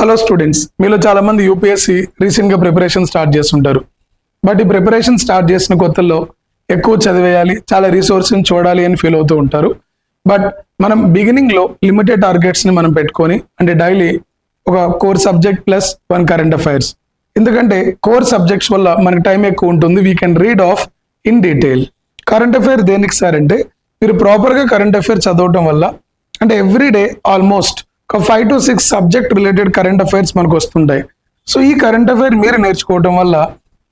Hello students, మీలో చాలా మంది యూపీఎస్సీ రీసెంట్గా ప్రిపరేషన్ స్టార్ట్ చేస్తుంటారు. బట్ ఈ ప్రిపరేషన్ స్టార్ట్ చేసిన కొత్తల్లో ఎక్కువ చదివేయాలి, చాలా రిసోర్స్ని చూడాలి అని ఫీల్ అవుతూ ఉంటారు. బట్ మనం బిగినింగ్లో లిమిటెడ్ టార్గెట్స్ని మనం పెట్టుకొని, అంటే డైలీ ఒక core subject plus 1 current affairs. ఎందుకంటే కోర్ సబ్జెక్ట్స్ వల్ల మనకి టైం ఎక్కువ ఉంటుంది, we can read of in detail. Current affair దేనికి సార్ అంటే, మీరు ప్రాపర్గా కరెంట్ అఫైర్ చదవటం వల్ల, అంటే everyday almost 5 to 6 subject related current affairs మనకు వస్తుంటాయి. సో ఈ కరెంట్ అఫైర్ మీరు నేర్చుకోవడం వల్ల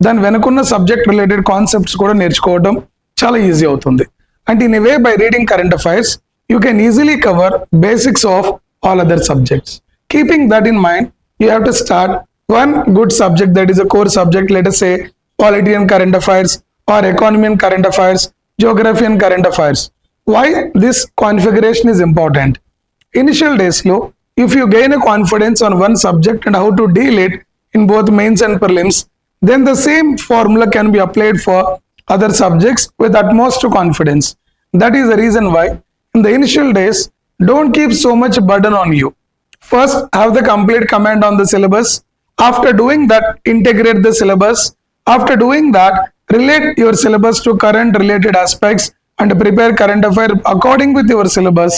దాని వెనుకున్న సబ్జెక్ట్ రిలేటెడ్ కాన్సెప్ట్స్ కూడా నేర్చుకోవడం చాలా ఈజీ అవుతుంది. And in a way, by reading current affairs you can easily cover basics of all other subjects. Keeping that in mind, you have to start one good subject, that is a core subject. Let us say polity and current affairs, or economy and current affairs, geography and current affairs. Why this configuration is important? Initial days low, if you gain a confidence on one subject and how to deal it in both mains and prelims, then the same formula can be applied for other subjects with utmost confidence. That is the reason why in the initial days, don't keep so much burden on you. First, have the complete command on the syllabus. After doing that, integrate the syllabus. After doing that, relate your syllabus to current related aspects and prepare current affair according with your syllabus.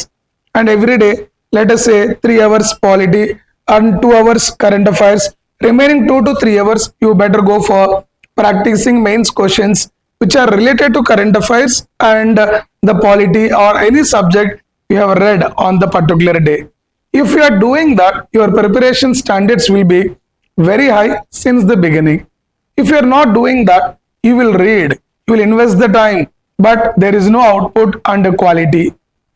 And every day, let us say 3 hours polity and 2 hours current affairs. Remaining 2 to 3 hours, you better go for practicing mains questions which are related to current affairs and the polity or any subject you have read on the particular day. If you are doing that, your preparation standards will be very high since the beginning. If you are not doing that, you will read, you will invest the time, but there is no output and quality.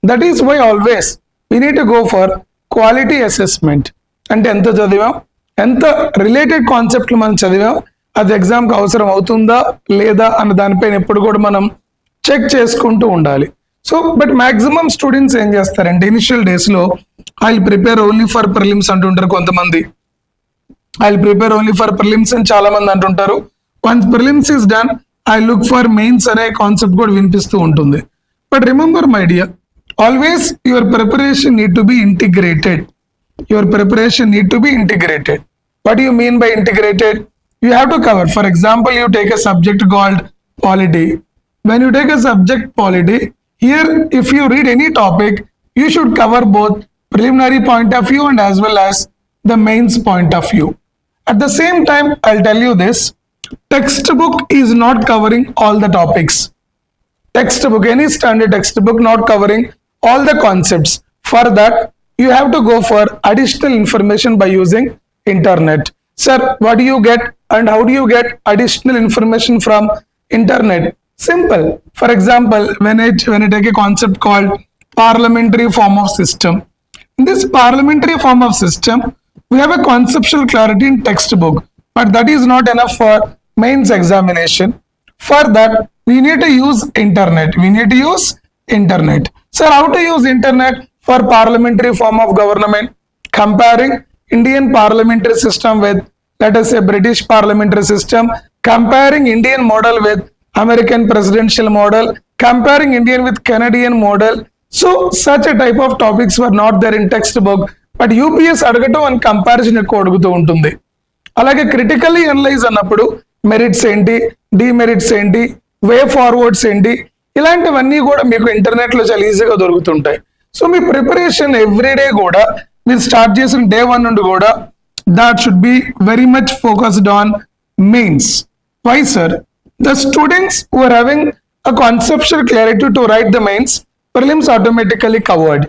That is why always we need to go for quality assessment. అంటే ఎంత చదివాం, ఎంత related కాన్సెప్ట్లు మనం చదివాం, అది ఎగ్జామ్కి అవసరం అవుతుందా లేదా అన్న దానిపైన ఎప్పుడు కూడా మనం చెక్ చేసుకుంటూ ఉండాలి. సో బట్ మ్యాక్సిమం స్టూడెంట్స్ ఏం చేస్తారంటే, ఇనిషియల్ డేస్లో I will prepare only for prelims అంటుంటారు కొంతమంది. I'll prepare only for prelims and చాలా మంది అంటుంటారు. Once prelims is done, I look for mains అనే కాన్సెప్ట్ కూడా వినిపిస్తూ ఉంటుంది. But remember my dear, always your preparation need to be integrated. Your preparation need to be integrated. What do you mean by integrated? You have to cover. For example, you take a subject called polity. When you take a subject polity, here if you read any topic, you should cover both preliminary point of view and as well as the mains point of view. At the same time, I'll tell you this, textbook is not covering all the topics. Textbook, any standard textbook not covering all the concepts. For that, you have to go for additional information by using internet. Sir, what do you get and how do you get additional information from internet? Simple. For example, when I take a concept called parliamentary form of system. In this parliamentary form of system, we have a conceptual clarity in textbook, but that is not enough for mains examination. For that, we need to use internet. We need to use internet. Sir, how to use internet for parliamentary form of government? Comparing Indian parliamentary system with, let us say, British parliamentary system. Comparing Indian model with American presidential model. Comparing Indian with Canadian model. So, such a type of topics were not there in textbook. But UPS అడగటం అని comparison ఎక్కువ అడుగుతూ ఉంటుంది. అలాగే critically analyse అన్నప్పుడు merits ఏంటి, demerits ఏంటి, వే forwards ఏంటి, ఇలాంటివన్నీ కూడా మీకు ఇంటర్నెట్లో చాలా ఈజీగా దొరుకుతుంటాయి. సో మీ ప్రిపరేషన్ ఎవ్రీడే కూడా మీరు స్టార్ట్ చేసిన day 1 నుండి కూడా that should be very much focused on mains. Why sir? The students who are having a conceptual clarity to write the mains, prelims automatically covered.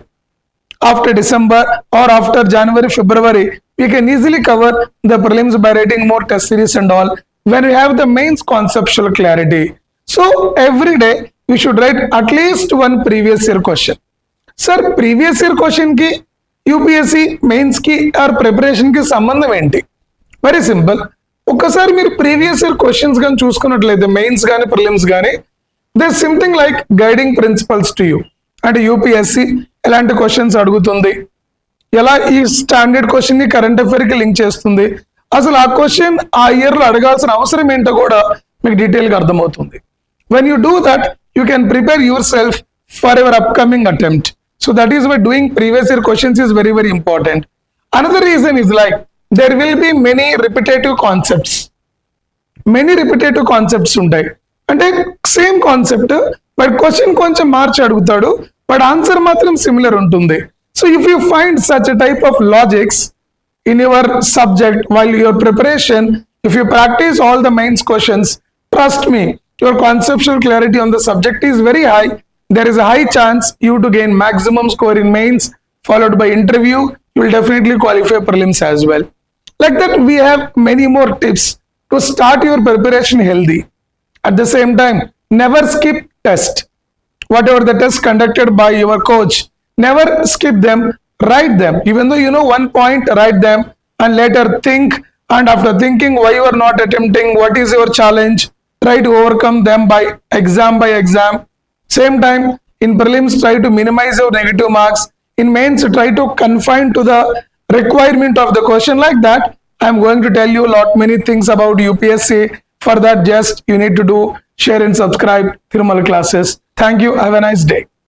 After December or after January, February, we can easily cover the prelims by writing more test series and all when we have the mains conceptual clarity. So every day we should write at least one previous year question. Sir, previous year question ki UPSC mains ki or preparation ki sambandham enti? Very simple. Okkasari meer previous year questions gan chusukunnatlayite, mains gaani prelims gaani, there's something like guiding principles to you. అంటే UPSC ఎలాంటి questions అడుగుతుంది, ఎలా ఈ standard క్వశ్చన్ని current అఫైర్కి link చేస్తుంది, అసలు ఆ question ఆ ఇయర్లో అడగాల్సిన అవసరం ఏంటో కూడా మీకు డీటెయిల్గా అర్థమవుతుంది. When you do that, you can prepare yourself for your upcoming attempt. So that is why doing previous year questions is very very important. Another reason is like there will be many repetitive concepts. Many repetitive concepts ఉంటాయి. అంటే same concept but question కొంచెం మార్చి అడుగుతాడు, but answer మాత్రం similar ఉంటుంది. So if you find such type of logics in your subject while your preparation, if you practice all the mains questions, trust me, your conceptual clarity on the subject is very high. There is a high chance you to gain maximum score in mains followed by interview. You will definitely qualify prelims as well. Like that, we have many more tips to start your preparation healthy. At the same time, never skip test. Whatever the test conducted by your coach, never skip them. Write them. Even though you know one point, write them and later think, and after thinking why you are not attempting, what is your challenge, try to overcome them by exam. Same time, in prelims, try to minimize your negative marks. In mains, try to confine to the requirement of the question. Like that, I am going to tell you many things about UPSC. For that, just you need to do share and subscribe Thirumal classes. Thank you. Have a nice day.